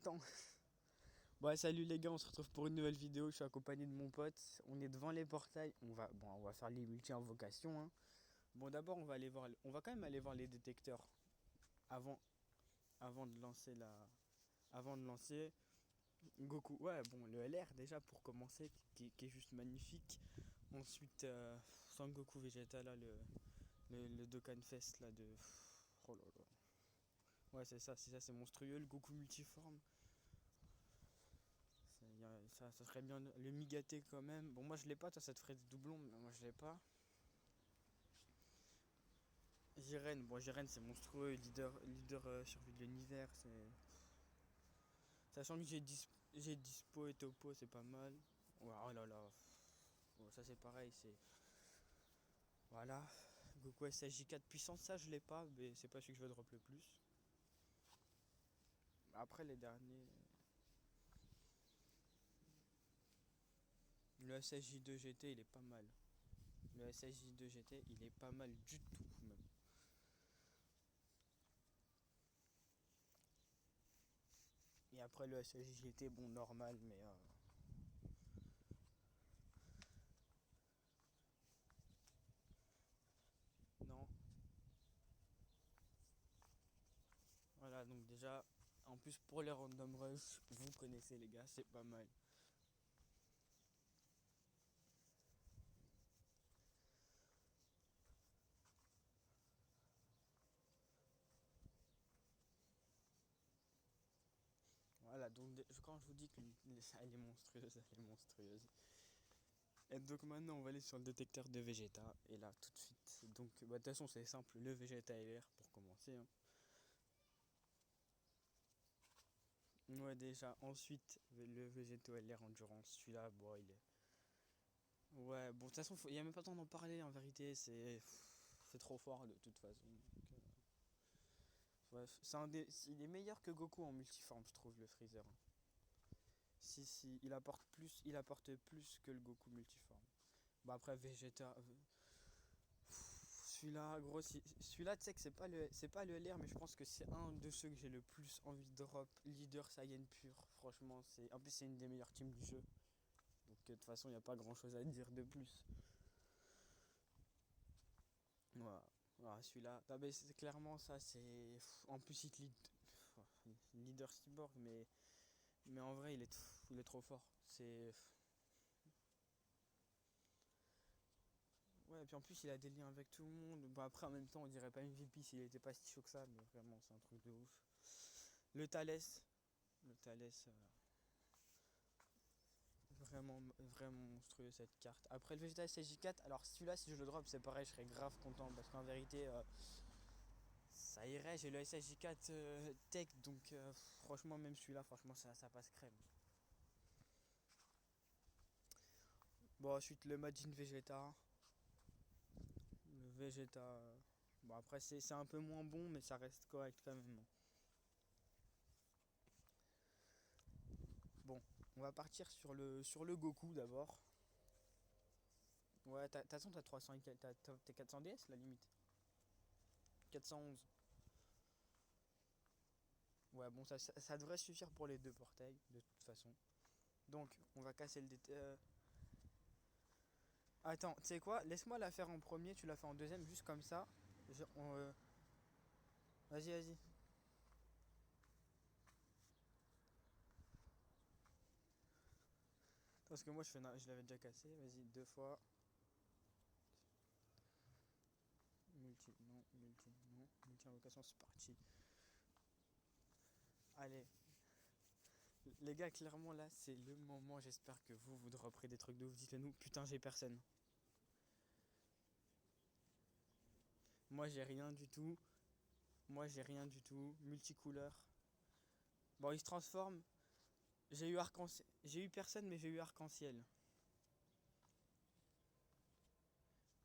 Attends. Bon, salut les gars, on se retrouve pour une nouvelle vidéo. Je suis accompagné de mon pote. On est devant les portails. On va faire les multi-invocations, hein. Bon, d'abord, on va quand même aller voir les détecteurs avant, avant de lancer avant de lancer Goku. Ouais, bon, le LR déjà pour commencer, qui est juste magnifique. Ensuite, Sangoku Vegeta là, le Dokkan Fest là de. Oh là là. Ouais, c'est ça, c'est monstrueux. Le Goku multiforme. Ça serait bien le migaté quand même. Bon, moi je l'ai pas, toi ça te ferait des doublons, mais moi je l'ai pas. Jiren, bon, Jiren c'est monstrueux, leader survie de l'univers. Sachant que j'ai Dispo et Topo, c'est pas mal. Ouais, oh là là. Bon, ça c'est pareil, c'est. Voilà. Goku SSJ4 puissance, ça je l'ai pas, mais c'est pas celui que je veux drop le plus. Après les derniers. Le SSJ2 GT il est pas mal. Le SSJ2 GT il est pas mal du tout même. Et après le SSJ GT, bon normal, mais non. Voilà, donc déjà, en plus pour les random rush, vous connaissez les gars, c'est pas mal. Voilà, donc quand je vous dis qu'elle est monstrueuse, elle est monstrueuse. Et donc maintenant on va aller sur le détecteur de Vegeta, et là tout de suite. Donc bah, de toute façon c'est simple, le Vegeta LR pour commencer, hein. Ouais déjà, ensuite le Vegeta LR Endurance, celui-là, bon il est. Ouais, bon de toute façon il n'y a même pas le temps d'en parler en vérité, c'est trop fort de toute façon. Donc, ouais, il est meilleur que Goku en multiforme, je trouve, le Freezer, hein. Si, il apporte plus que le Goku multiforme. Bah après Vegeta, celui-là, gros, celui-là, tu sais que c'est pas le LR, mais je pense que c'est un de ceux que j'ai le plus envie de drop. Leader Saiyan pur, franchement, en plus c'est une des meilleures teams du jeu. Donc de toute façon, il n'y a pas grand-chose à dire de plus. Voilà, voilà, celui-là. Ah, ben, c'est clairement ça, c'est. En plus, il te leader cyborg, mais en vrai, il est trop fort. C'est. Ouais, et puis en plus, il a des liens avec tout le monde. Bon, après, en même temps, on dirait pas MVP s'il était pas si chaud que ça, mais vraiment, c'est un truc de ouf. Le Thalès. Le Thalès, vraiment, vraiment monstrueux cette carte. Après, le Vegeta SJ4, alors celui-là, si je le drop, c'est pareil, je serais grave content parce qu'en vérité, ça irait. J'ai le SJ4 Tech, donc franchement, même celui-là, franchement, ça passe crème. Bon, ensuite, le Majin Vegeta. Le Vegeta. Bon, après, c'est un peu moins bon, mais ça reste correct quand même, hein. Bon, on va partir sur le Goku d'abord. Ouais, de toute façon, t'as 300 et t'es 400 DS la limite. 411. Ouais, bon, ça devrait suffire pour les deux portails, de toute façon. Donc, on va casser le Attends, tu sais quoi? Laisse-moi la faire en premier, tu la fais en deuxième, juste comme ça. Vas-y, vas-y. Parce que moi, je l'avais déjà cassé. Vas-y, deux fois. Non. Multi-invocation, c'est parti. Allez, les gars, clairement là, c'est le moment. J'espère que vous dropperez des trucs de ouf. Dites-le nous. Putain, j'ai personne. Moi, j'ai rien du tout. Moi, j'ai rien du tout. Multicouleur. Bon, il se transforme. J'ai eu personne, mais j'ai eu arc-en-ciel.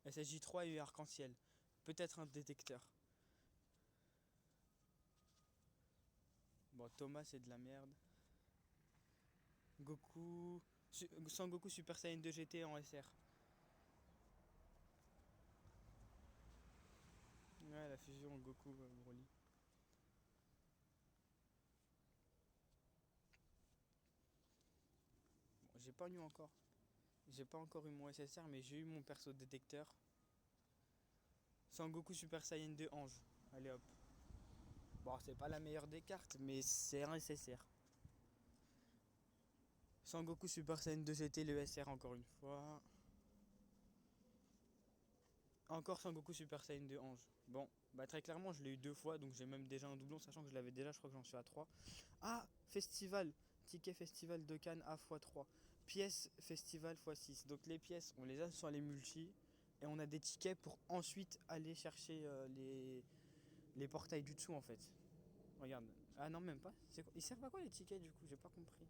SSJ3 a eu arc-en-ciel. Peut-être un détecteur. Bon, Thomas, c'est de la merde. Goku. Sangoku Super Saiyan 2 GT en SR. Ouais, la fusion Goku Broly. j'ai pas eu encore. J'ai pas encore eu mon SSR, mais j'ai eu mon perso détecteur. Sangoku Super Saiyan 2 Ange. Allez hop. Bon, c'est pas la meilleure des cartes, mais c'est un SSR. Sangoku Super Saiyan 2 GT, le SR encore une fois. Encore Sangoku Super Saiyan 2 Ange. Bon, bah très clairement, je l'ai eu deux fois, donc j'ai même déjà un doublon, sachant que je l'avais déjà, je crois que j'en suis à 3. Ah, festival. Ticket festival de Cannes A x3. Pièces festival x6. Donc les pièces, on les a sur les multis. Et on a des tickets pour ensuite aller chercher les portails du dessous en fait. Regarde. Ah non, même pas. Ils servent à quoi les tickets du coup? J'ai pas compris.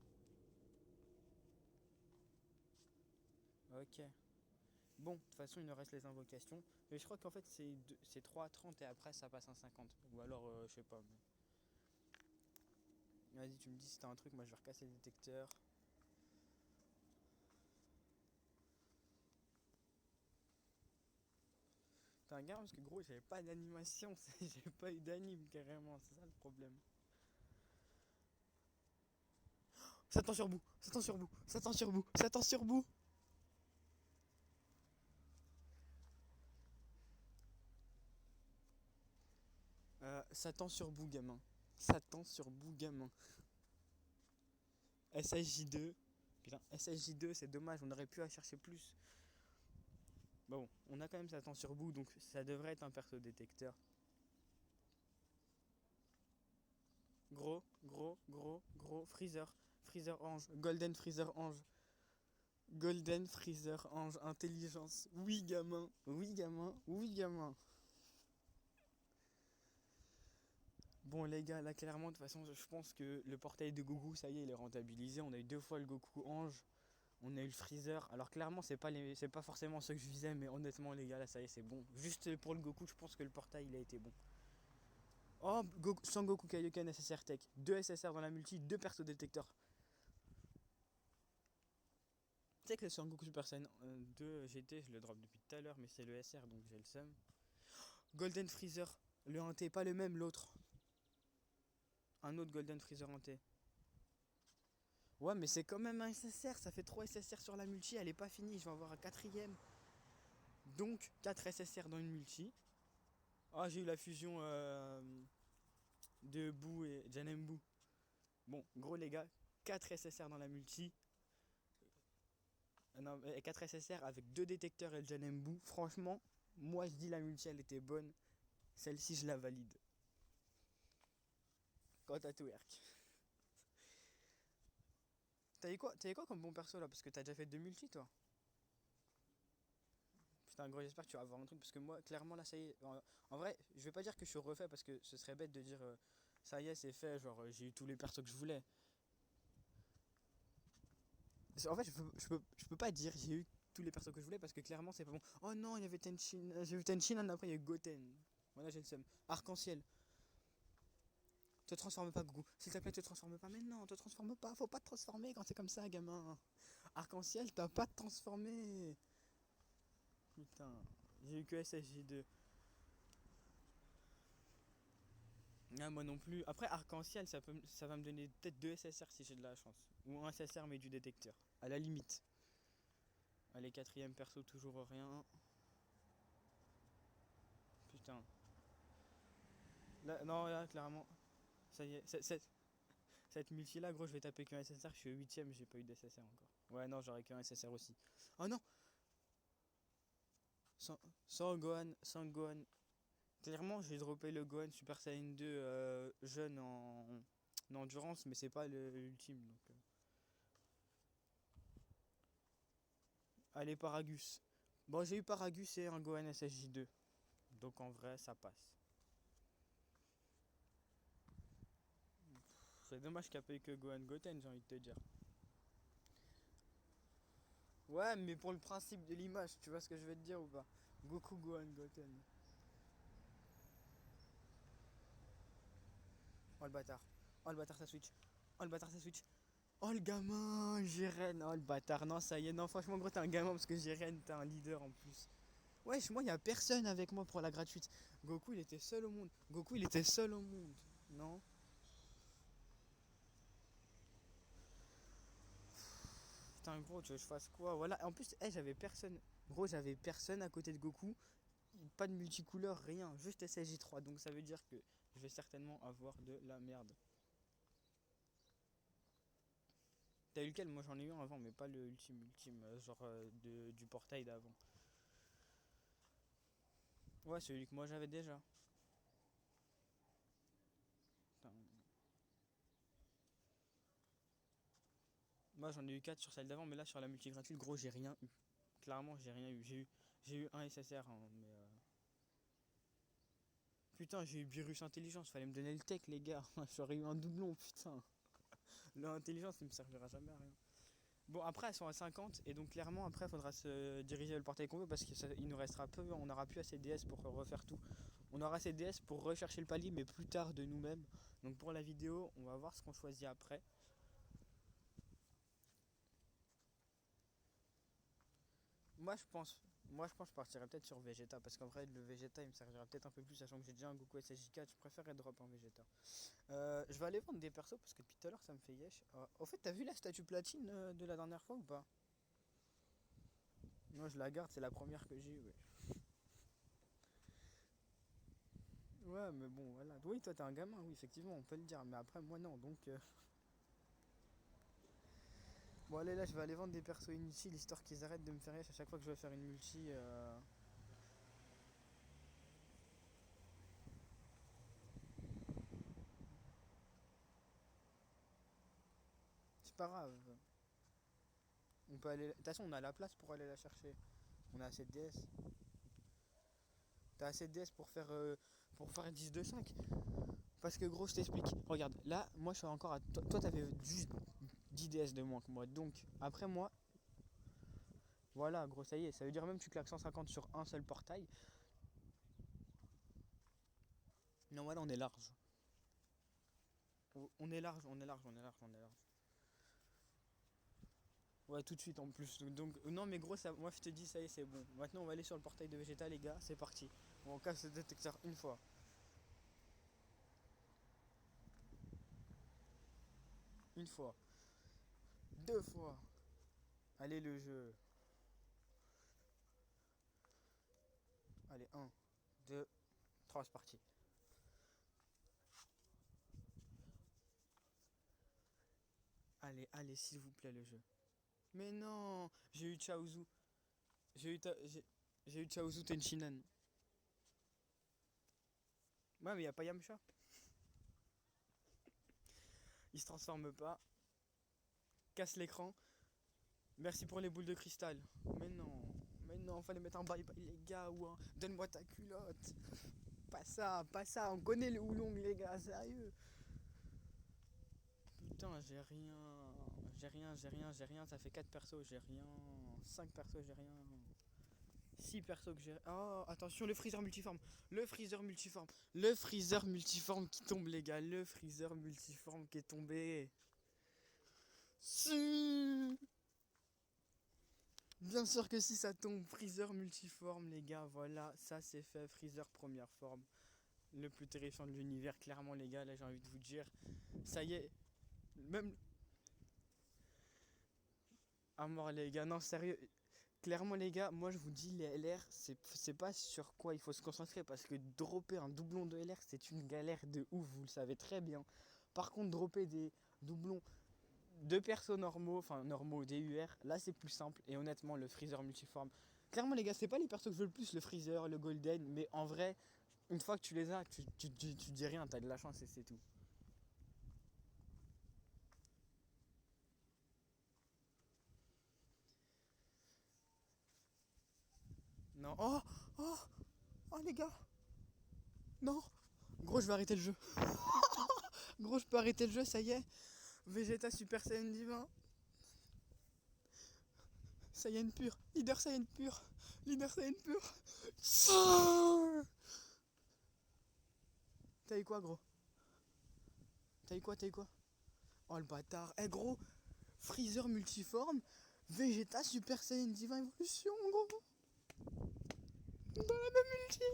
Ok. Bon, de toute façon, il nous reste les invocations. Mais je crois qu'en fait, c'est 3 à 30 et après, ça passe à 50. Ou alors, je sais pas. Vas-y, tu me dis si t'as un truc. Moi, je vais recasser le détecteur. T'as un gars parce que gros, j'avais pas d'animation. J'ai pas eu d'anime carrément. C'est ça le problème. Ça tend sur bout. Ça tend sur bout. Ça tend sur bout. Ça tend sur bout. Satan sur bout, gamin. Satan sur bout, gamin. SSJ2. Putain, SSJ2, c'est dommage, on aurait pu à chercher plus. Bon, on a quand même Satan sur bout, donc ça devrait être un perso détecteur. Gros, gros, gros, gros, Freezer. Freezer Ange. Golden Freezer Ange. Golden Freezer Ange. Intelligence. Oui, gamin. Oui, gamin. Oui, gamin. Bon les gars, là clairement de toute façon je pense que le portail de Goku ça y est il est rentabilisé. On a eu deux fois le Goku Ange, on a eu le Freezer. Alors clairement c'est pas forcément ce que je visais, mais honnêtement les gars là ça y est c'est bon. Juste pour le Goku je pense que le portail il a été bon. Oh Sangoku Kaioken SSR Tech, 2 SSR dans la multi, 2 persos détecteurs. Tu sais que le Sangoku Super Saiyan 2 GT je le drop depuis tout à l'heure mais c'est le SR donc j'ai le seum. Golden Freezer, le 1T, pas le même l'autre. Un autre Golden Freezer 1T. Ouais, mais c'est quand même un SSR, ça fait 3 SSR sur la multi, elle est pas finie, je vais avoir un quatrième. Donc 4 SSR dans une multi. Ah, j'ai eu la fusion de Boo et Janembu. Bon, gros les gars, 4 SSR dans la multi. Non, 4 SSR avec 2 détecteurs et le Janembu. Franchement, moi je dis la multi elle était bonne. Celle-ci je la valide. Quant à Twerk. T'as eu quoi comme bon perso là? Parce que t'as déjà fait 2 multi toi. Putain, gros, j'espère que tu vas avoir un truc parce que moi, clairement, là, ça y est. En vrai, je vais pas dire que je suis refait parce que ce serait bête de dire ça y est, c'est fait. Genre, j'ai eu tous les persos que je voulais. En fait, je peux pas dire j'ai eu tous les persos que je voulais parce que clairement, c'est pas bon. Oh non, il y avait Tenchin. J'ai vu Tenchin, après, il y a eu Goten. Voilà, j'ai le seum. Arc-en-ciel. Te transforme pas, Goku. S'il te plaît, te transforme pas. Mais non, te transforme pas. Faut pas te transformer quand c'est comme ça, gamin. Arc-en-ciel, t'as pas te transformer. Putain, j'ai eu que SSJ2. Ah, moi non plus. Après, arc-en-ciel, ça va me donner peut-être 2 SSR si j'ai de la chance. Ou un SSR mais du détecteur. À la limite. Allez, quatrième perso, toujours rien. Putain. Là, non, là, clairement. Ça y est. Cette multi là, gros, je vais taper qu'un SSR. Je suis au 8ème, j'ai pas eu d'SSR encore. Ouais, non, j'aurais qu'un SSR aussi. Oh non. Sans Gohan, sans Gohan. Clairement, j'ai droppé le Gohan Super Saiyan 2 jeune en endurance, mais c'est pas l'ultime. Donc, allez, Paragus. Bon, j'ai eu Paragus et un Gohan SSJ2. Donc en vrai, ça passe. C'est dommage qu'il n'y a pas eu que Gohan Goten, j'ai envie de te dire. Ouais, mais pour le principe de l'image, tu vois ce que je vais te dire ou pas? Goku Gohan Goten. Oh le bâtard. Oh le bâtard, ça switch. Oh le bâtard, ça switch. Oh le gamin, Jiren. Oh le bâtard. Non, ça y est. Non, franchement, gros, t'es un gamin parce que Jiren, t'es un leader en plus. Wesh, moi, y a personne avec moi pour la gratuite. Goku, il était seul au monde. Goku, il était seul au monde. Non? putain, gros, tu veux que je fasse quoi? Voilà. En plus, j'avais personne. Gros, j'avais personne à côté de Goku. Pas de multicouleur, rien. Juste SSJ3. Donc ça veut dire que je vais certainement avoir de la merde. T'as eu lequel? Moi j'en ai eu un avant, mais pas le ultime, genre du portail d'avant. Ouais, celui que moi j'avais déjà. Putain. Moi j'en ai eu 4 sur celle d'avant, mais là sur la multi gratuite, gros, j'ai rien eu. Clairement, j'ai rien eu. J'ai eu un SSR, hein, mais. Putain, j'ai eu Virus Intelligence, fallait me donner le tech, les gars. J'aurais eu un doublon, putain. L'intelligence, il me servira jamais à rien. Bon, après, elles sont à 50, et donc clairement, après, il faudra se diriger vers le portail qu'on veut parce qu'il nous restera peu, on n'aura plus assez de DS pour refaire tout. On aura assez de DS pour rechercher le palier, mais plus tard de nous-mêmes. Donc pour la vidéo, on va voir ce qu'on choisit après. Moi, je pense. Moi, je pense que je partirais peut-être sur Vegeta parce qu'en vrai, le Vegeta il me servira peut-être un peu plus, sachant que j'ai déjà un Goku SSJ4. Je préférerais drop un Vegeta. Je vais aller vendre des persos parce que depuis tout à l'heure, ça me fait yesh. Au fait, t'as vu la statue platine de la dernière fois ou pas? Moi, je la garde, c'est la première que j'ai eue. Ouais. Ouais, mais bon, voilà. Oui, toi, t'es un gamin, oui, effectivement, on peut le dire. Mais après, moi, non. Donc, bon, allez, là, je vais aller vendre des persos inutiles histoire qu'ils arrêtent de me faire yesh à chaque fois que je vais faire une multi. C'est pas grave. On peut aller. De toute façon, on a la place pour aller la chercher. On a assez de DS. T'as assez de DS pour faire 10 de 5. Parce que gros, je t'explique. Regarde, là, moi, je suis encore à. Toi, t'avais juste 10 DS de moins que moi. Donc, après moi, voilà, gros, ça y est. Ça veut dire même que tu claques 150 sur un seul portail. Non, voilà, on est large. On est large, on est large, on est large, on est large. Ouais, tout de suite en plus. Donc, non, mais gros, ça, moi je te dis, ça y est, c'est bon. Maintenant, on va aller sur le portail de Vegeta, les gars. C'est parti. On casse le détecteur une fois. Une fois. Deux fois. Allez, le jeu. Allez, un, deux, trois, c'est parti. Allez, allez, s'il vous plaît, le jeu. Mais non, j'ai eu Chaozu. J'ai eu, j'ai eu Chaozu Tenshinhan. Ouais, mais y a pas Yamcha. Il se transforme pas. Casse l'écran. Merci pour les boules de cristal. Mais non, mais non, fallait mettre un bye bye, les gars, ou un donne-moi ta culotte. Pas ça, pas ça. On connaît le Oolong, les gars, sérieux. Putain, j'ai rien. J'ai rien, j'ai rien, j'ai rien. Ça fait 4 persos, j'ai rien. 5 persos, j'ai rien. 6 persos que j'ai. Oh, attention, le freezer multiforme. Le freezer multiforme. Le freezer multiforme qui tombe, les gars. Le freezer multiforme qui est tombé. Si. Bien sûr que si ça tombe. Freezer multiforme, les gars. Voilà, ça c'est fait. Freezer première forme. Le plus terrifiant de l'univers. Clairement, les gars, là j'ai envie de vous dire. Ça y est. Même. À mort, les gars. Non, sérieux. Clairement, les gars, moi je vous dis, les LR, c'est pas sur quoi il faut se concentrer parce que dropper un doublon de LR, c'est une galère de ouf, vous le savez très bien. Par contre, dropper des doublons de persos normaux, enfin normaux, des UR, là c'est plus simple. Et honnêtement, le freezer multiforme. Clairement, les gars, c'est pas les persos que je veux le plus, le freezer, le golden, mais en vrai, une fois que tu les as, tu dis rien, t'as de la chance et c'est tout. Non. Oh, oh, oh les gars, non. Gros, je vais arrêter le jeu. Gros, je peux arrêter le jeu, ça y est. Vegeta Super Saiyan Divin. Saiyan pur. Leader Saiyan pur. Leader Saiyan pur. T'as eu quoi, gros? T'as eu quoi? T'as eu quoi? Oh le bâtard. Eh gros, Freezer multiforme. Vegeta Super Saiyan Divin Evolution, gros. Dans la même ulti.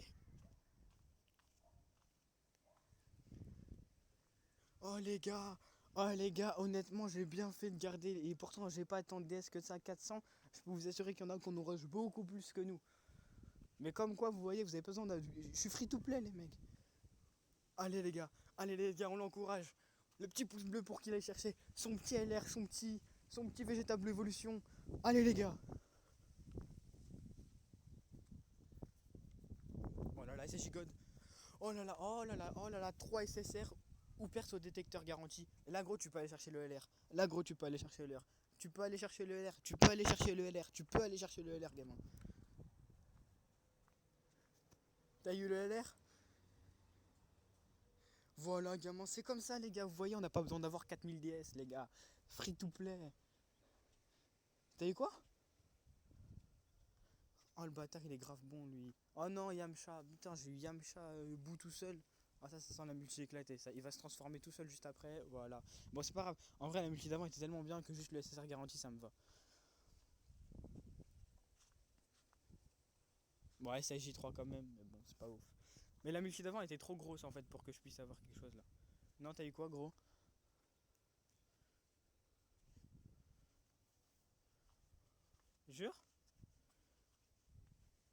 Oh les gars. Oh les gars, honnêtement, j'ai bien fait de garder. Et pourtant, j'ai pas tant de DS que ça, 400. Je peux vous assurer qu'il y en a qu'on nous rush beaucoup plus que nous. Mais comme quoi, vous voyez, vous avez pas besoin de. Je suis free to play, les mecs. Allez les gars, on l'encourage. Le petit pouce bleu pour qu'il aille chercher son petit LR, son petit végétable évolution. Allez les gars. Oh là là, c'est gigode. Oh là là, oh là là, oh là là, 3 SSR ou perce au détecteur garanti. Là gros, tu peux aller chercher le LR. Là gros, tu peux aller chercher le LR. Tu peux aller chercher le LR, tu peux aller chercher le LR, tu peux aller chercher le LR, gamin. T'as eu le LR? Voilà, gamin, c'est comme ça, les gars. Vous voyez, on n'a pas besoin d'avoir 4000 DS, les gars. Free to play. T'as eu quoi? Oh, le bâtard, il est grave bon, lui. Oh non, Yamcha. Putain, j'ai eu Yamcha bout tout seul. Ah, ça sent la multi éclatée. Ça. Il va se transformer tout seul juste après. Voilà. Bon, c'est pas grave. En vrai, la multi d'avant était tellement bien que juste le SSR garanti, ça me va. Bon, SSJ3 quand même, mais bon, c'est pas ouf. Mais la multi d'avant était trop grosse en fait pour que je puisse avoir quelque chose là. Non, t'as eu quoi, gros? Jure?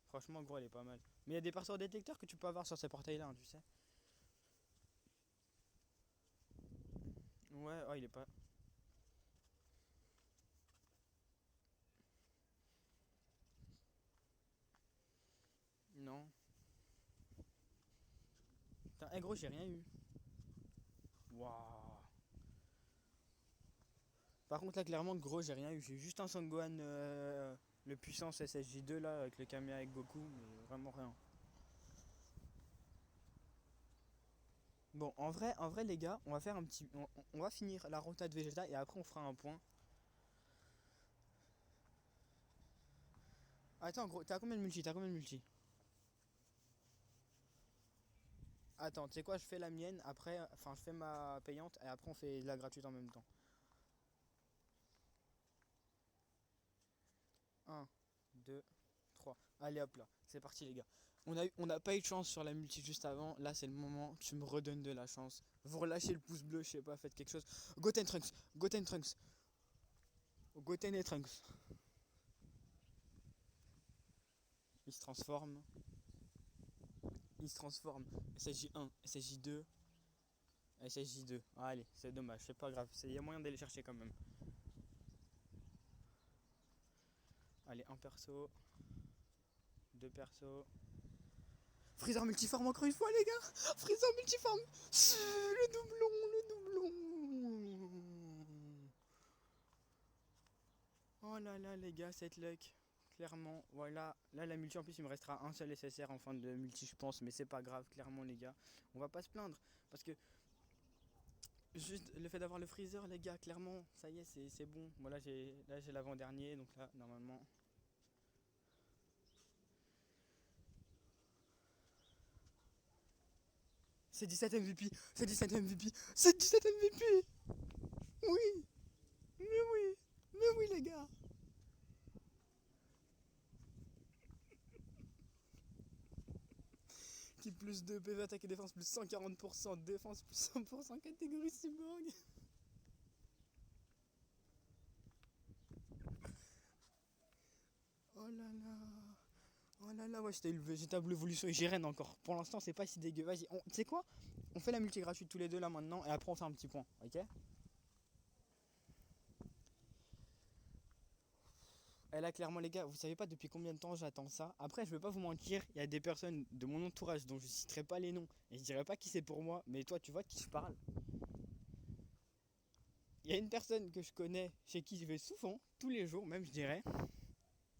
Franchement, gros, elle est pas mal. Mais il y a des persos détecteurs que tu peux avoir sur ces portails là, hein, tu sais. Ouais, oh, il est pas. Non. Putain, gros, j'ai rien eu. Waouh. Par contre, là, clairement, gros, j'ai rien eu. J'ai eu juste un Sangohan, le puissance SSJ2 là, avec le Kamiya avec Goku, mais vraiment rien. Bon, en vrai, les gars, on va faire un petit. On va finir la rota de Vegeta et après, on fera un point. Attends, gros, t'as combien de multi? T'as combien de multi? Attends, tu sais quoi, je fais la mienne, après, enfin, je fais ma payante et après, on fait la gratuite en même temps. Un, 2, 3. Allez hop là, c'est parti les gars. On a pas eu de chance sur la multi juste avant. Là, c'est le moment. Tu me redonnes de la chance. Vous relâchez le pouce bleu, je sais pas, faites quelque chose. Goten Trunks, Goten Trunks, Goten et Trunks. Il se transforme, il se transforme. SSJ1, SSJ2, SSJ2. Allez, c'est dommage, c'est pas grave. Il y a moyen d'aller chercher quand même. Allez, un perso, deux persos. Freezer multiforme encore une fois, les gars. Freezer multiforme. Le doublon, le doublon. Oh là là, les gars, cette luck. Clairement, voilà. Là, la multi, en plus, il me restera un seul SSR en fin de multi, je pense. Mais c'est pas grave, clairement, les gars. On va pas se plaindre. Parce que juste le fait d'avoir le freezer, les gars, clairement, ça y est, c'est bon. Bon, là, j'ai l'avant-dernier. Donc là, normalement. C'est 17 MVP. C'est 17 MVP. C'est 17 MVP. Oui. Mais oui. Mais oui, les gars. Qui plus 2 PV attaque et défense plus 140%, défense plus 100% catégorie cyborg. Oh là là. Oh là là, ouais, c'était le végétable évolution et Jiren encore. Pour l'instant, c'est pas si dégueu. Vas-y, tu sais quoi? On fait la multi gratuite tous les deux là maintenant et après on fait un petit point, ok? Et là, clairement, les gars, vous savez pas depuis combien de temps j'attends ça. Après, je vais pas vous mentir, il y a des personnes de mon entourage dont je citerai pas les noms et je dirai pas qui c'est pour moi, mais toi, tu vois de qui je parle. Il y a une personne que je connais, chez qui je vais souvent, tous les jours, même je dirais.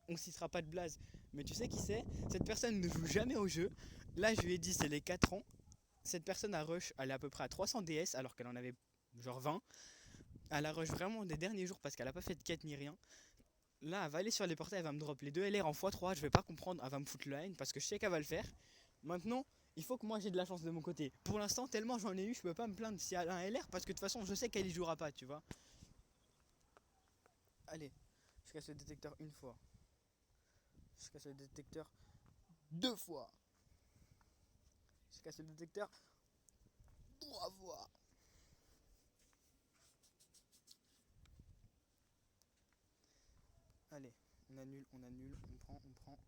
On citera pas de blaze, mais tu sais qui c'est? Cette personne ne joue jamais au jeu. Là, je lui ai dit, c'est les 4 ans. Cette personne a rush, elle est à peu près à 300 DS alors qu'elle en avait genre 20. Elle a rush vraiment des derniers jours parce qu'elle a pas fait de quête ni rien. Là, elle va aller sur les portails, elle va me drop les deux LR en x3. Je vais pas comprendre, elle va me foutre le haine parce que je sais qu'elle va le faire. Maintenant, il faut que moi j'ai de la chance de mon côté. Pour l'instant, tellement j'en ai eu, je peux pas me plaindre si elle a un LR parce que de toute façon, je sais qu'elle y jouera pas, tu vois. Allez, je casse le détecteur une fois. Je casse le détecteur deux fois. Je casse le détecteur trois fois. Allez, on annule, on prend, on prend.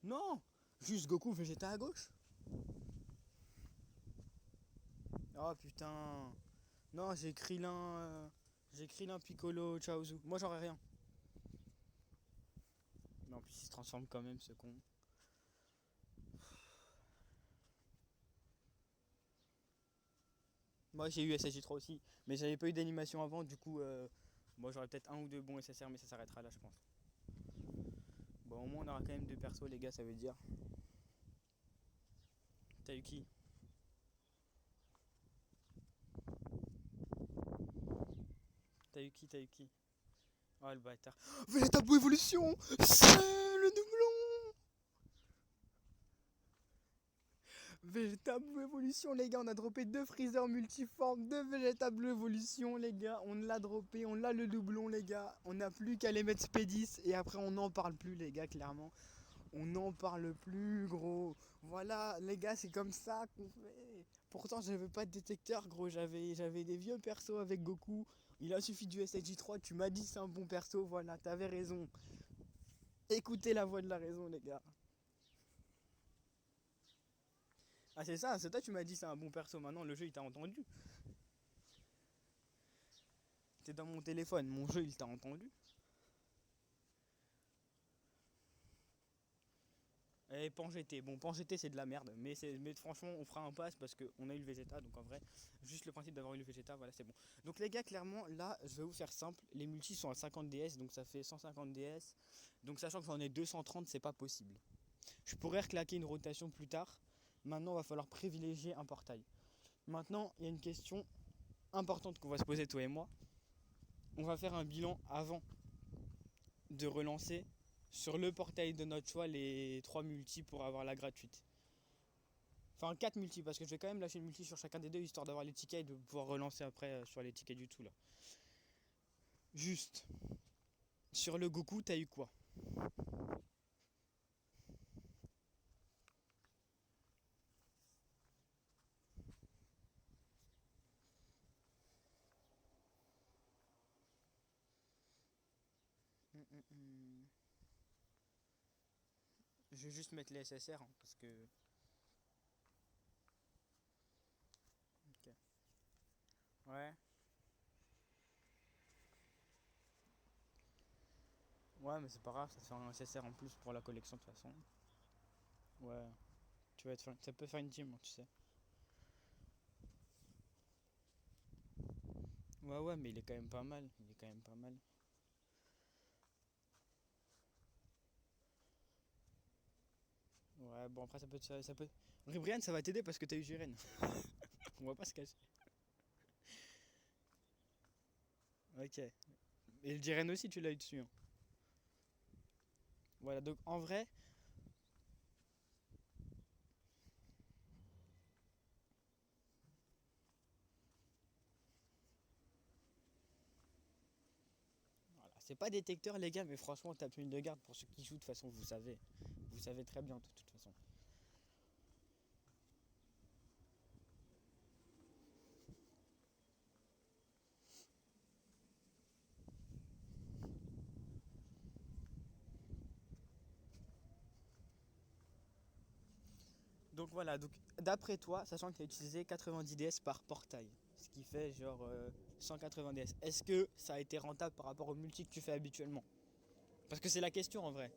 Non! Juste Goku Vegeta à gauche. Oh putain. Non, j'ai Krillin Piccolo Chaozu. Moi j'aurais rien. Mais en plus il se transforme quand même ce con. Moi j'ai eu SSJ3 aussi. Mais j'avais pas eu d'animation avant, du coup moi j'aurais peut-être un ou deux bons SSR mais ça s'arrêtera là je pense. Bon au moins on aura quand même deux persos les gars, ça veut dire. T'as eu qui? T'as eu qui? T'as eu qui? Oh le bâtard. Véritable évolution. C'est le doublon. Véritable évolution les gars, on a droppé deux Freezer multiformes, deux véritables évolutions les gars, on l'a droppé, on l'a le doublon les gars, on n'a plus qu'à les mettre Spédis et après on n'en parle plus les gars clairement. On n'en parle plus gros. Voilà les gars c'est comme ça qu'on fait. Pourtant j'avais pas de détecteur gros, j'avais des vieux persos avec Goku. Il a suffi du SSJ3, tu m'as dit c'est un bon perso, voilà, t'avais raison. Écoutez la voix de la raison les gars. Ah c'est ça, c'est toi tu m'as dit c'est un bon perso, maintenant le jeu il t'a entendu. T'es dans mon téléphone, mon jeu il t'a entendu. Et Pan GT, bon Pan GT c'est de la merde, mais franchement on fera un pass parce qu'on a eu le Vegeta, donc en vrai, juste le principe d'avoir eu le Vegeta, voilà c'est bon. Donc les gars clairement là je vais vous faire simple, les multis sont à 50 DS, donc ça fait 150 DS, donc sachant que j'en ai 230 c'est pas possible. Je pourrais reclaquer une rotation plus tard, maintenant il va falloir privilégier un portail. Maintenant il y a une question importante qu'on va se poser toi et moi, on va faire un bilan avant de relancer sur le portail de notre choix les 3 multis pour avoir la gratuite. Enfin 4 multis parce que je vais quand même lâcher une multi sur chacun des deux histoire d'avoir les tickets et de pouvoir relancer après sur les tickets du tout là. Juste. Sur le Goku, t'as eu quoi? Hum, hum, hum. Je vais juste mettre les SSR hein, parce que. Ok. Ouais. Ouais mais c'est pas grave, ça te fait un SSR en plus pour la collection de toute façon. Ouais. Ça peut faire une team, hein, tu sais. Ouais ouais mais il est quand même pas mal. Il est quand même pas mal. Ouais, bon, après, ça peut. Ribrian, ça va t'aider parce que t'as eu Jiren. On va pas se cacher. Ok. Et le Jiren aussi, tu l'as eu dessus, hein. Voilà, donc en vrai, voilà, c'est pas détecteur, les gars, mais franchement, tape une de garde pour ceux qui jouent, de toute façon, vous savez. Vous savez très bien, de toute façon. Donc voilà, donc d'après toi, sachant que tu as utilisé 90 DS par portail, ce qui fait genre 180 DS, est-ce que ça a été rentable par rapport au multi que tu fais habituellement? Parce que c'est la question en vrai.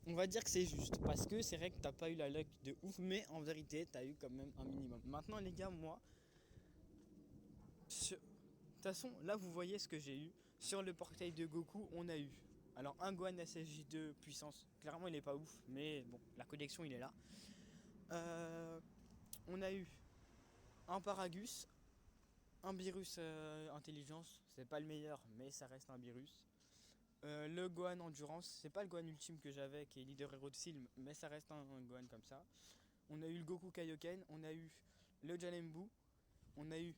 On va dire que c'est juste, parce que c'est vrai que t'as pas eu la luck de ouf, mais en vérité, t'as eu quand même un minimum. Maintenant, les gars, moi, de toute façon, là, vous voyez ce que j'ai eu. Sur le portail de Goku, on a eu. Alors, un Gohan SSJ2 puissance, clairement, il est pas ouf, mais bon, la collection, il est là. Euh, on a eu un Paragus, un Beerus Intelligence, c'est pas le meilleur, mais ça reste un Beerus. Le Gohan Endurance, c'est pas le Gohan ultime que j'avais, qui est leader héros de film, mais ça reste un Gohan comme ça. On a eu le Goku Kaioken, on a eu le Janembu, on a eu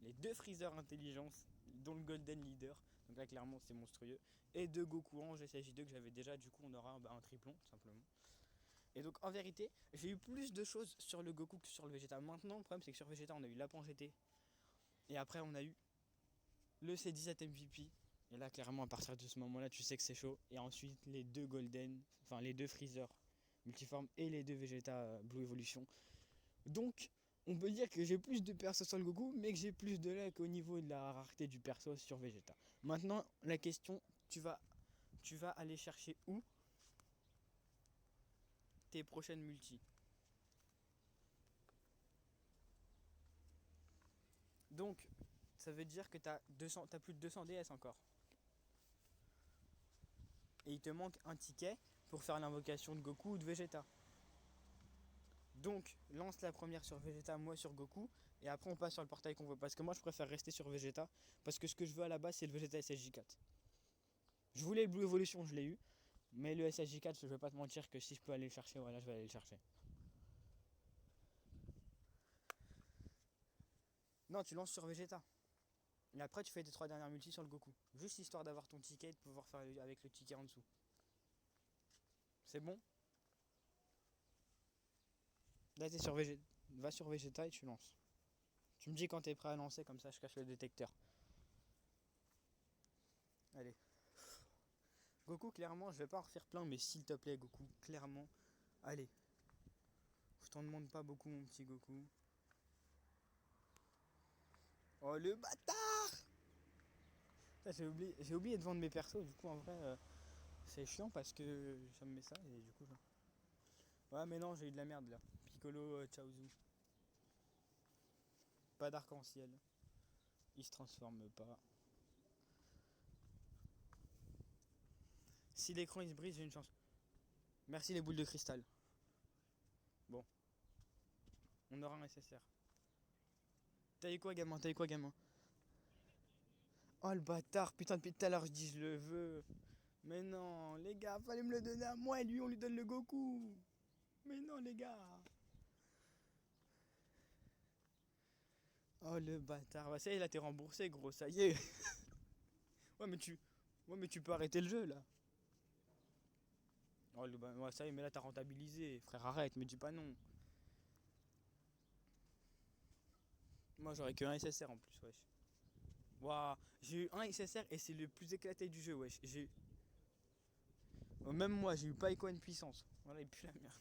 les deux Freezer Intelligence, dont le Golden Leader, donc là clairement c'est monstrueux, et deux Goku Ange SSJ2 que j'avais déjà, du coup on aura un triplon tout simplement. Et donc en vérité, j'ai eu plus de choses sur le Goku que sur le Vegeta. Maintenant, le problème c'est que sur Vegeta, on a eu Lapin GT. Et après, on a eu le C17 MVP. Et là, clairement, à partir de ce moment-là, tu sais que c'est chaud. Et ensuite, les deux Golden, enfin les deux Freezer multiformes et les deux Vegeta Blue Evolution. Donc, on peut dire que j'ai plus de persos sur le Goku, mais que j'ai plus de luck au niveau de la rareté du perso sur Vegeta. Maintenant, la question, tu vas aller chercher où tes prochaines multis. Donc, ça veut dire que t'as plus de 200 DS encore. Et il te manque un ticket pour faire l'invocation de Goku ou de Vegeta. Donc, lance la première sur Vegeta, moi sur Goku, et après on passe sur le portail qu'on veut. Parce que moi je préfère rester sur Vegeta, parce que ce que je veux à la base c'est le Vegeta SSJ4. Je voulais le Blue Evolution, je l'ai eu, mais le SSJ4, je vais pas te mentir que si je peux aller le chercher, voilà, je vais aller le chercher. Non, tu lances sur Vegeta. Et après tu fais tes 3 dernières multis sur le Goku. Juste histoire d'avoir ton ticket et de pouvoir faire avec le ticket en dessous. C'est bon? Là t'es sur Vegeta. Va sur Vegeta et tu lances. Tu me dis quand t'es prêt à lancer, comme ça je cache le détecteur. Allez. Goku, clairement, je vais pas en refaire plein, mais s'il te plaît, Goku, clairement, allez. Je t'en demande pas beaucoup, mon petit Goku. Oh le bâtard! J'ai oublié de vendre mes persos, du coup, en vrai, c'est chiant parce que ça me met ça, et du coup, ouais, mais non, j'ai eu de la merde là. Piccolo, Chaozu. Pas d'arc-en-ciel. Il se transforme pas. Si l'écran il se brise, j'ai une chance. Merci les boules de cristal. Bon, on aura un SSR. T'as eu quoi, gamin? T'as eu quoi, gamin? Oh le bâtard, putain, depuis tout à l'heure je dis je le veux. Mais non, les gars, fallait me le donner à moi et lui on lui donne le Goku. Mais non, les gars. Oh le bâtard, bah ça y est, là t'es remboursé, gros, ça y est. Ouais, mais tu. Ouais, mais tu peux arrêter le jeu là. Oh le ouais, ça y est, mais là t'as rentabilisé. Frère, arrête, me dis pas non. Moi j'aurais que un SSR en plus, wesh. Waouh, j'ai eu un SSR et c'est le plus éclaté du jeu, wesh. Même moi, j'ai eu pas une puissance. Voilà, il pue la merde.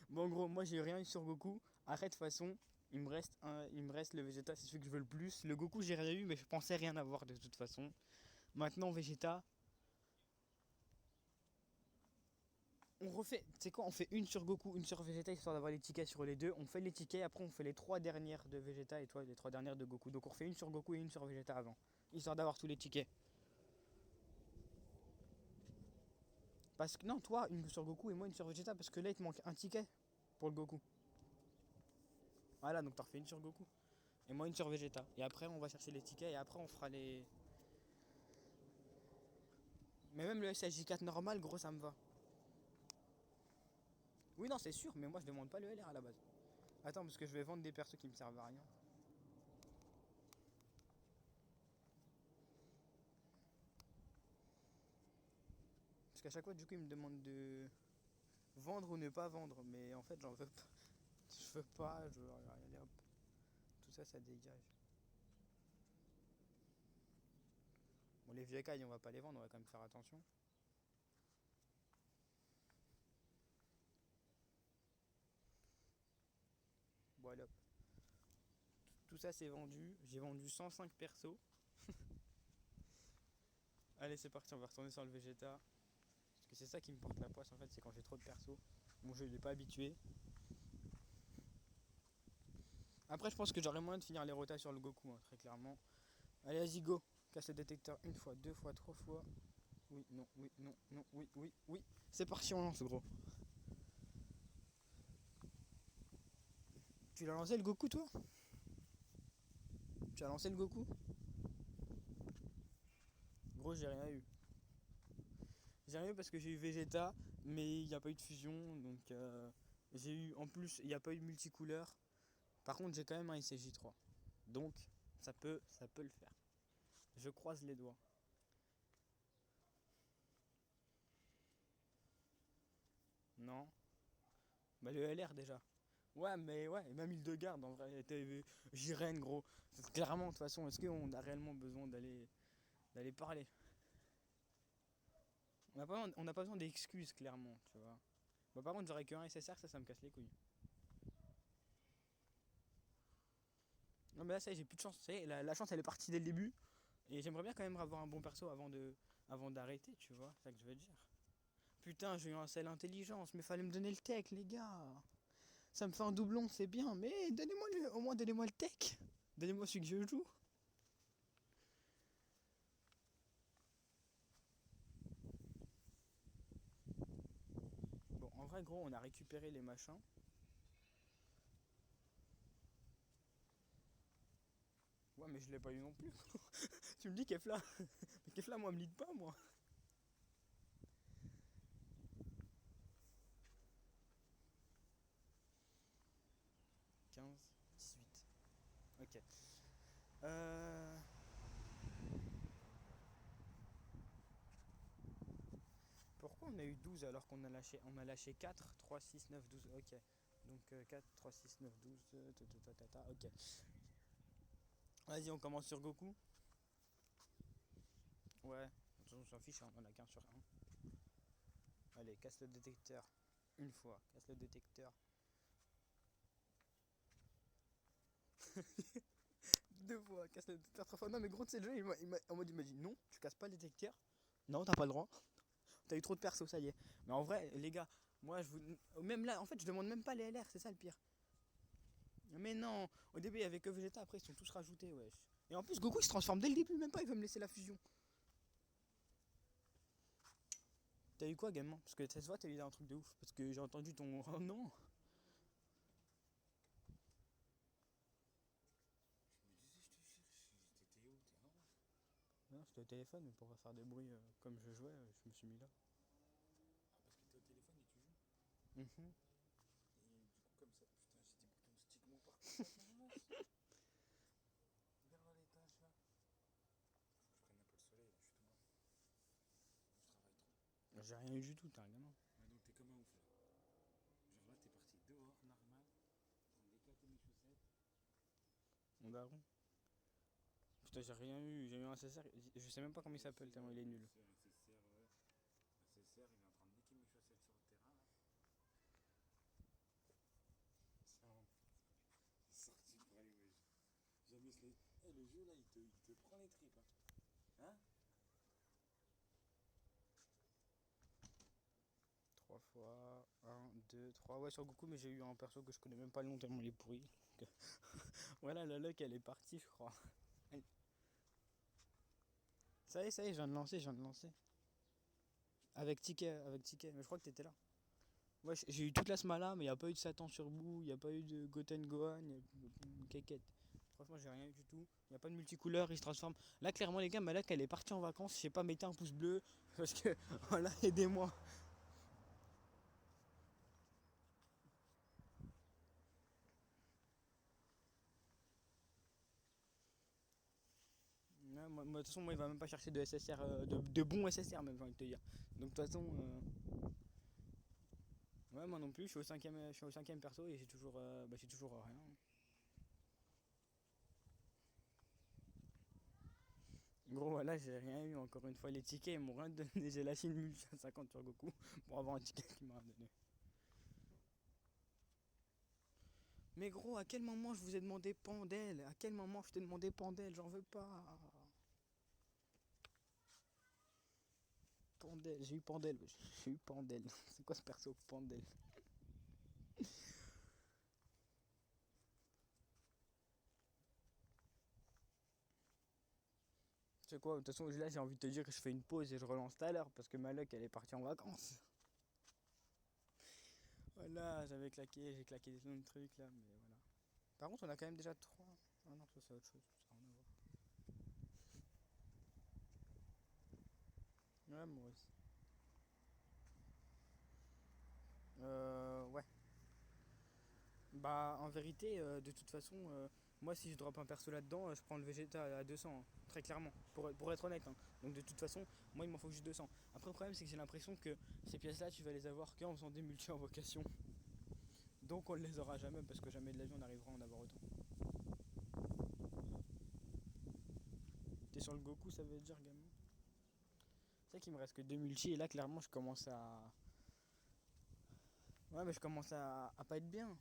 Bon, en gros, moi j'ai rien eu sur Goku. Arrête, de toute façon, il me reste le Vegeta, c'est celui que je veux le plus. Le Goku, j'ai rien eu, mais je pensais rien avoir de toute façon. Maintenant, Vegeta, on refait. Tu sais quoi, on fait une sur Goku, une sur Vegeta, histoire d'avoir les tickets sur les deux. On fait les tickets, après on fait les 3 dernières de Vegeta et toi, les 3 dernières de Goku. Donc on refait une sur Goku et une sur Vegeta avant, histoire d'avoir tous les tickets. Parce que non, toi, une sur Goku et moi une sur Vegeta, parce que là il te manque un ticket pour le Goku. Voilà, donc t'en refais une sur Goku. Et moi une sur Vegeta. Et après on va chercher les tickets et après on fera les. Mais même le SSJ4 normal, gros, ça me va. Oui, non, c'est sûr, mais moi je demande pas le LR à la base. Attends, parce que je vais vendre des persos qui me servent à rien. Parce qu'à chaque fois, du coup, il me demande de vendre ou ne pas vendre. Mais en fait, j'en veux pas. Je veux pas, je veux. Allez hop. Tout ça, ça dégage. Bon, les vieux cailles, on va pas les vendre, on va quand même faire attention. Bon, allez hop. Tout ça, c'est vendu. J'ai vendu 105 persos. Allez, c'est parti, on va retourner sur le Vegeta. Parce que c'est ça qui me porte la poisse en fait, c'est quand j'ai trop de persos. Mon jeu, il est pas habitué. Après, je pense que j'aurais moyen de finir les rotas sur le Goku, hein, très clairement. Allez, vas-y, go. Casse le détecteur une fois, deux fois, trois fois. Oui, non, oui, non, non, oui, oui, oui. C'est parti, on lance, gros. Tu l'as lancé le Goku, toi? Tu as lancé le Goku? Gros, j'ai rien eu. J'ai rien eu parce que j'ai eu Vegeta, mais il n'y a pas eu de fusion. Donc, j'ai eu. En plus, il n'y a pas eu de multicouleur. Par contre, j'ai quand même un SJ3. Donc, ça peut le faire. Je croise les doigts. Non. Bah le LR déjà. Ouais, mais ouais, et même Île-de-Garde en vrai. Jirène, gros. Clairement, de toute façon, est-ce qu'on a réellement besoin d'aller parler? On n'a pas besoin d'excuses, clairement, tu vois. Bah, par contre, j'aurais qu'un SSR, ça me casse les couilles. Non, mais là, ça y est, j'ai plus de chance. Ça y est, la chance, elle est partie dès le début. Et j'aimerais bien quand même avoir un bon perso avant d'arrêter, tu vois. C'est ça que je veux dire. Putain, j'ai eu un sel intelligence, mais fallait me donner le tech, les gars. Ça me fait un doublon, c'est bien, mais au moins donnez-moi le tech. Donnez-moi celui que je joue. Bon, en vrai, gros, on a récupéré les machins. Ouais, mais je l'ai pas eu non plus. Tu me dis Kefla. Mais Kefla, moi, me lead pas, moi. 15, 18. Ok. Euh... Pourquoi on a eu 12 alors qu'on a lâché 4, 3, 6, 9, 12. Ok. Donc 4, 3, 6, 9, 12. Ok. Vas-y, on commence sur Goku. Ouais. On s'en fiche, hein, on en a qu'un sur un. Allez, casse le détecteur. Une fois. Casse le détecteur. Deux fois. Casse le détecteur trois fois. Non, mais gros, tu sais, le jeu, il m'a dit non, tu casses pas le détecteur. Non, t'as pas le droit. T'as eu trop de persos, ça y est. Mais en vrai, les gars, moi, je vous. Même là, en fait, je demande même pas les LR, c'est ça le pire. Mais non, au début il y avait que Vegeta, après ils sont tous rajoutés, wesh. Et en plus Goku il se transforme dès le début, même pas il veut me laisser la fusion. T'as eu quoi gamin? Parce que cette fois t'as eu un truc de ouf, parce que j'ai entendu ton... Oh non. Je me disais, je te cherche, t'étais où? T'es en haut? Non, c'était au téléphone, mais pour faire des bruits comme je jouais, je me suis mis là. Ah, parce que t'es au téléphone et tu joues. Mhm. Et du coup, comme ça, putain, j'ai des boutons stigmo partout là, ça m'arrache. Vers dans l'étage là. Faut que je prenne un peu le soleil là, je suis tout blanc. Je travaille trop. J'ai rien eu du tout, t'es un gamin. Ouais, donc t'es comme un ouf là. Genre là, t'es parti dehors, normal. J'ai éclaté mes chaussettes. Mon daron. Putain, j'ai rien eu, j'ai eu un CSR, je sais même pas comment il Moi s'appelle aussi, là, tellement il est nul. c'est un CCR, ouais. Un CCR, il est en train de niquer mes chaussettes sur le terrain là. C'est un sorti pour aller, ouais. Jamais se les. Eh, le jeu là, il te prend les tripes, hein. Hein? 3 fois, un, 2, 3. Ouais, sur Goku, mais j'ai eu un perso que je connais même pas le nom tellement il est pourri. Voilà, la luck elle est partie, je crois. Ça y est, je viens de lancer, je viens de lancer. Avec Ticket, mais je crois que t'étais là. Ouais, j'ai eu toute la Smala, mais il n'y a pas eu de Satan sur bout, il n'y a pas eu de Goten Gohan, y a Keket. Franchement, j'ai rien eu du tout. Il n'y a pas de multicouleur, il se transforme. Là, clairement, les gars, ma luck elle est partie en vacances. Je sais pas, mettez un pouce bleu. Parce que, voilà, aidez-moi. Ouais, de toute façon, moi, il va même pas chercher de SSR, de bons SSR, même, j'ai envie de te dire. Donc, de toute façon, ouais, moi non plus, je suis au cinquième perso et j'ai toujours rien. Gros, voilà, j'ai rien eu encore une fois. Les tickets, ils m'ont rien donné. J'ai lâché une multi à 50 sur Goku pour avoir un ticket qui m'a rien donné. Mais gros, à quel moment je vous ai demandé Pandel? À quel moment je t'ai demandé Pandel? J'en veux pas. Pandel, j'ai eu Pandel, wesh. J'ai eu Pandel. C'est quoi ce perso Pandel? C'est quoi? De toute façon, là, j'ai envie de te dire que je fais une pause et je relance tout à l'heure parce que ma luck, elle est partie en vacances. Voilà, j'ai claqué des tonnes de trucs là, mais voilà. Par contre, on a quand même déjà 3. Ah non, ça c'est autre chose. Ça n'a rien à voir. Ouais, moi aussi. Ouais. Bah, en vérité, de toute façon, moi, si je drop un perso là-dedans, je prends le Vegeta à 200, hein, très clairement, pour être honnête, hein. Donc, de toute façon, moi, il m'en faut juste 200. Après, le problème, c'est que j'ai l'impression que ces pièces-là, tu vas les avoir qu'en faisant des multi-invocations. Donc, on ne les aura jamais, parce que jamais de la vie, on arrivera à en avoir autant. T'es sur le Goku, ça veut dire, gamin? C'est qu'il me reste que 2 multi, et là, clairement, je commence à. Ouais, mais je commence à pas être bien.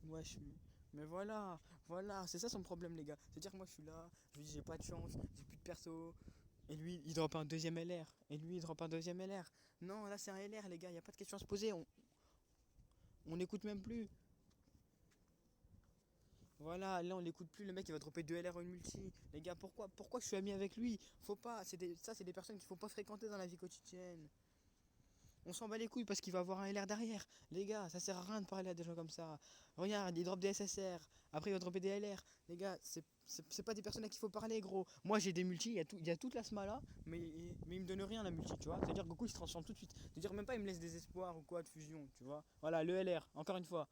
Ouais, je suis. Mais voilà, voilà, c'est ça son problème, les gars. C'est-à-dire que moi, je suis là, je lui dis, j'ai pas de chance, j'ai plus de perso. Et lui, il drop un deuxième LR. Et lui, il drop un deuxième LR. Non, là, c'est un LR, les gars, y a pas de question à se poser. On n'écoute même plus. Voilà, là, on l'écoute plus. Le mec, il va dropper 2 LR en une multi. Les gars, pourquoi je suis ami avec lui? Faut pas. Ça, c'est des personnes qu'il faut pas fréquenter dans la vie quotidienne. On s'en bat les couilles parce qu'il va avoir un LR derrière. Les gars, ça sert à rien de parler à des gens comme ça. Regarde, il drop des SSR. Après, il va dropper des LR. Les gars, c'est pas des personnes à qui il faut parler, gros. Moi, j'ai des multis, il y a toute la sma là, mais il me donne rien la multi, tu vois. C'est-à-dire que Goku il se transforme tout de suite. C'est-à-dire même pas il me laisse des espoirs ou quoi de fusion, tu vois. Voilà, le LR, encore une fois.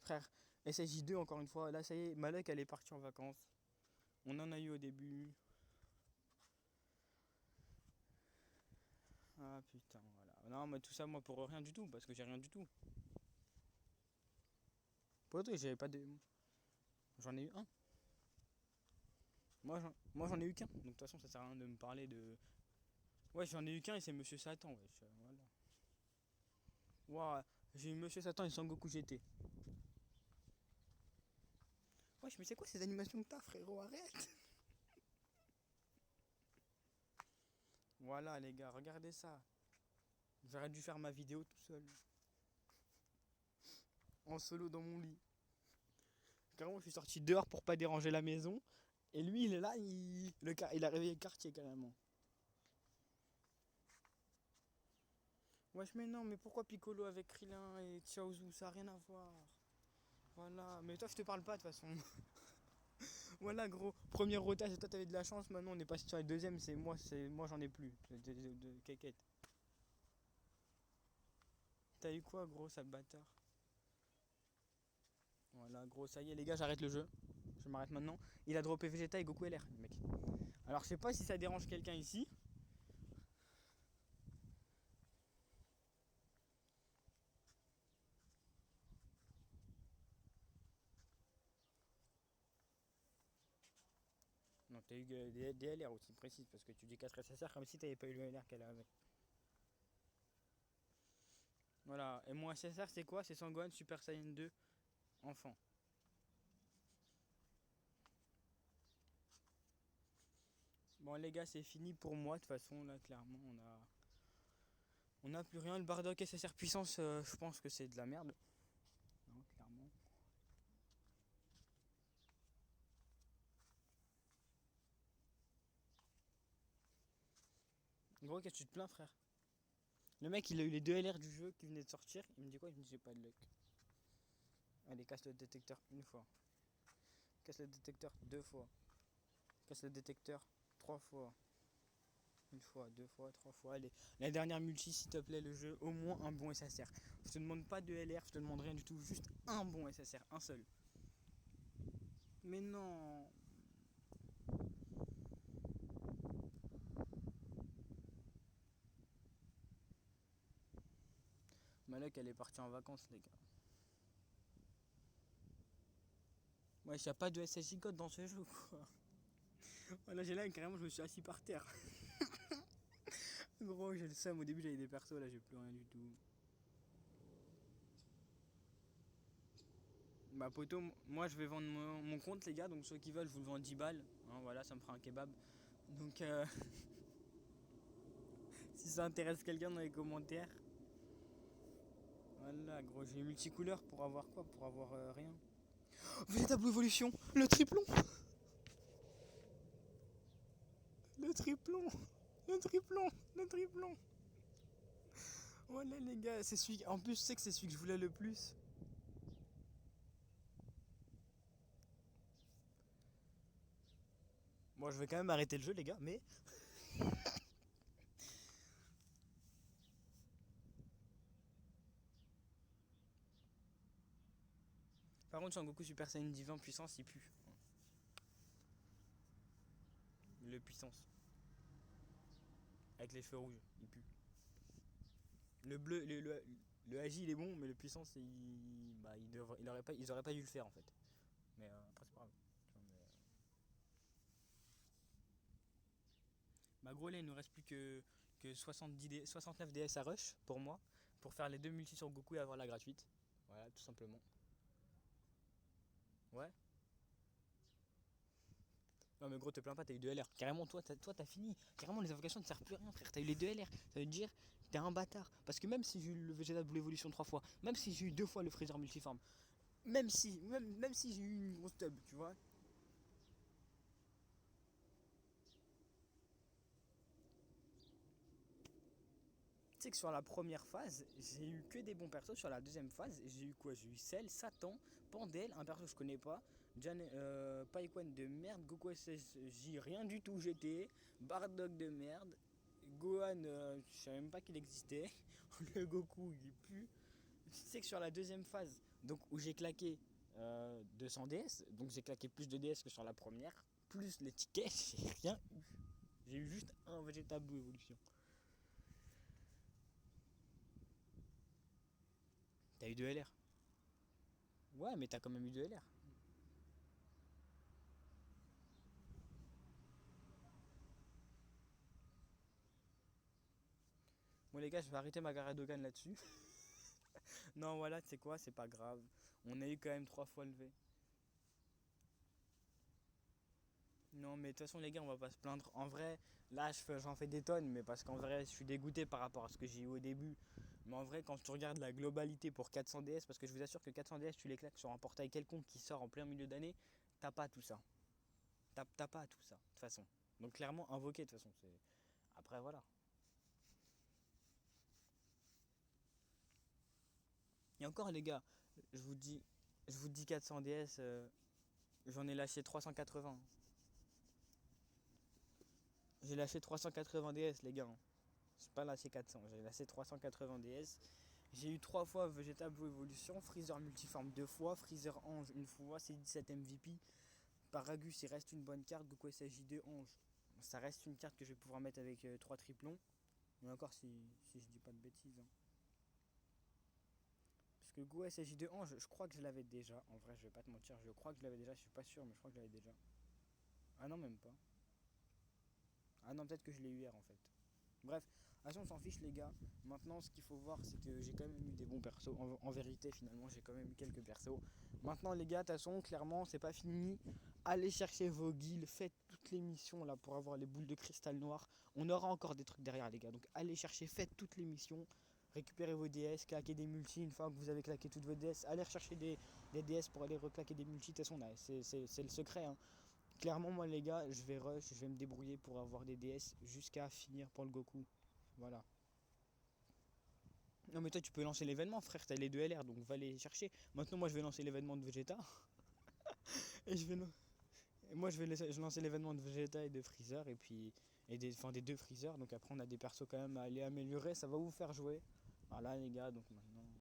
Frère, SSJ2, encore une fois. Là, ça y est, Malek, elle est partie en vacances. On en a eu au début. Ah putain, voilà. Non, mais tout ça, moi, pour rien du tout, parce que j'ai rien du tout. Pour le truc, j'avais pas de. J'en ai eu un. Moi, j'en ai eu qu'un. Donc, de toute façon, ça sert à rien de me parler de. Ouais, j'en ai eu qu'un et c'est Monsieur Satan, wesh. Voilà. Waouh, j'ai eu Monsieur Satan et Sangoku GT. Wesh, mais c'est quoi ces animations que t'as, frérot? Arrête! Voilà, les gars, regardez ça. J'aurais dû faire ma vidéo tout seul. En solo dans mon lit. Carrément, je suis sorti dehors pour pas déranger la maison. Et lui, il est là, il a réveillé le quartier carrément. Wesh, mais non, mais pourquoi Piccolo avec Krillin et Chaozu? Ça a rien à voir. Voilà, mais toi, je te parle pas de toute façon. Voilà, gros. Première rota, c'est toi, t'avais de la chance. Maintenant, on est passé sur la deuxième. C'est moi, j'en ai plus. De caquette. T'as eu quoi, gros, sale bâtard? Voilà, gros, ça y est, les gars, j'arrête le jeu. Je m'arrête maintenant. Il a droppé Vegeta et Goku LR, le mec. Alors, je sais pas si ça dérange quelqu'un ici. Non, t'as eu des LR aussi, précise, parce que tu dis 4 SSR comme si t'avais pas eu le LR qu'elle avait. Voilà, et mon SSR, c'est quoi? C'est Sangohan Super Saiyan 2 enfant. Bon, les gars, c'est fini pour moi. De toute façon, là, clairement, on a plus rien. Le Bardock SSR puissance, je pense que c'est de la merde. Non, clairement. Gros, qu'est-ce que tu te plains, frère? Le mec, il a eu les deux LR du jeu qui venaient de sortir. Il me dit quoi? Il me dit j'ai pas de luck. Allez, casse le détecteur une fois. Casse le détecteur deux fois. Casse le détecteur trois fois. Une fois, deux fois, trois fois. Allez, la dernière multi, s'il te plaît, le jeu. Au moins un bon SSR. Je te demande pas de LR, je te demande rien du tout. Juste un bon SSR, un seul. Mais non. Malek, elle est partie en vacances, les gars. Ouais, y a pas de SSJ code dans ce jeu, quoi. Voilà, j'ai là, carrément, je me suis assis par terre. Gros, j'ai le seum. Au début, j'avais des persos, là, j'ai plus rien du tout. Bah, poto, moi, je vais vendre mon compte, les gars. Donc, ceux qui veulent, je vous le vends 10 balles. Hein, voilà, ça me fera un kebab. Donc, si ça intéresse quelqu'un dans les commentaires. Voilà, gros, j'ai multicouleur pour avoir quoi? Pour avoir rien. Véritable évolution, le triplon. Le triplon. Le triplon. Le triplon. Voilà, les gars, c'est celui. En plus, je sais que c'est celui que je voulais le plus. Bon, je vais quand même arrêter le jeu, les gars, mais Par contre, Sangoku Super Saiyan Divin puissance, il pue. Le puissance. Avec les cheveux rouges, il pue. Le bleu, le Agi il est bon, mais le puissance, ils auraient pas dû le faire en fait. Mais après, c'est pas grave. Bah, gros, là, il nous reste plus que 69 DS à rush pour moi, pour faire les deux multis sur Goku et avoir la gratuite. Voilà, tout simplement. Ouais. Non, mais gros, te plains pas, t'as eu 2 LR. Carrément, toi, t'as fini. Carrément, les invocations ne servent plus à rien, frère. T'as eu les 2 LR. Ça veut dire que t'es un bâtard. Parce que même si j'ai eu le Vegeta Blue Evolution 3 fois, même si j'ai eu 2 fois le Freezer Multiforme, même si j'ai eu une grosse tub, tu vois. Tu sais que sur la première phase, j'ai eu que des bons persos. Sur la deuxième phase, j'ai eu quoi? J'ai eu Cell, Satan, Pandel, un perso que je connais pas, Paikwan de merde, Goku SSJ, rien du tout GT, Bardock de merde, Gohan, je savais même pas qu'il existait, le Goku il pue. Tu sais que sur la deuxième phase, donc où j'ai claqué 200 DS, donc j'ai claqué plus de DS que sur la première, plus les tickets, j'ai rien eu. J'ai eu juste un Vegeta Blue Evolution. T'as eu 2 LR. Ouais, mais t'as quand même eu 2 LR. Bon les gars, je vais arrêter ma carrière Dogan là-dessus. Non, voilà, tu sais quoi, c'est pas grave. On a eu quand même 3 fois le V. Non, mais de toute façon, les gars, on va pas se plaindre. En vrai, là, j'en fais des tonnes, mais parce qu'en vrai, je suis dégoûté par rapport à ce que j'ai eu au début. Mais en vrai, quand tu regardes la globalité pour 400 DS, parce que je vous assure que 400 DS, tu les claques sur un portail quelconque qui sort en plein milieu d'année, t'as pas tout ça. T'as pas tout ça, de toute façon. Donc, clairement, invoqué, de toute façon. Après, voilà. Et encore, les gars, je vous dis, je vous dis 400 DS, j'en ai lâché 380. J'ai lâché 380 DS, les gars. J'ai pas lâché 400, j'ai lâché 380 DS. J'ai eu 3 fois Vegeta Blue Evolution, Freezer Multiforme 2 fois, Freezer Ange une fois, c'est 17 MVP. Paragus, il reste une bonne carte. Goku SJ2 Ange, ça reste une carte que je vais pouvoir mettre avec 3 triplons. Mais encore si je dis pas de bêtises. Hein. Parce que Goku SJ2 Ange, je crois que je l'avais déjà. En vrai, je vais pas te mentir, je crois que je l'avais déjà, je suis pas sûr, mais je crois que je l'avais déjà. Ah non, même pas. Ah non, peut-être que je l'ai eu hier en fait. Bref, on s'en fiche les gars. Maintenant, ce qu'il faut voir, c'est que j'ai quand même eu des bons persos. En vérité, finalement, j'ai quand même eu quelques persos. Maintenant, les gars, de toute façon, clairement, c'est pas fini. Allez chercher vos guilds, faites toutes les missions là pour avoir les boules de cristal noir. On aura encore des trucs derrière, les gars. Donc, allez chercher, faites toutes les missions. Récupérez vos DS, claquez des multis. Une fois que vous avez claqué toutes vos DS, allez rechercher des DS pour aller reclaquer des multis. De toute façon, c'est le secret. Hein. Clairement, moi, les gars, je vais rush, je vais me débrouiller pour avoir des DS jusqu'à finir pour le Goku. Voilà. Non, mais toi, tu peux lancer l'événement, frère. T'as les deux LR, donc va les chercher. Maintenant, moi, je vais lancer l'événement de Vegeta. Et je vais. Et moi, je lancer l'événement de Vegeta et de Freezer. Et puis. Enfin, des deux Freezer. Donc après, on a des persos quand même à aller améliorer. Ça va vous faire jouer. Voilà, les gars. Donc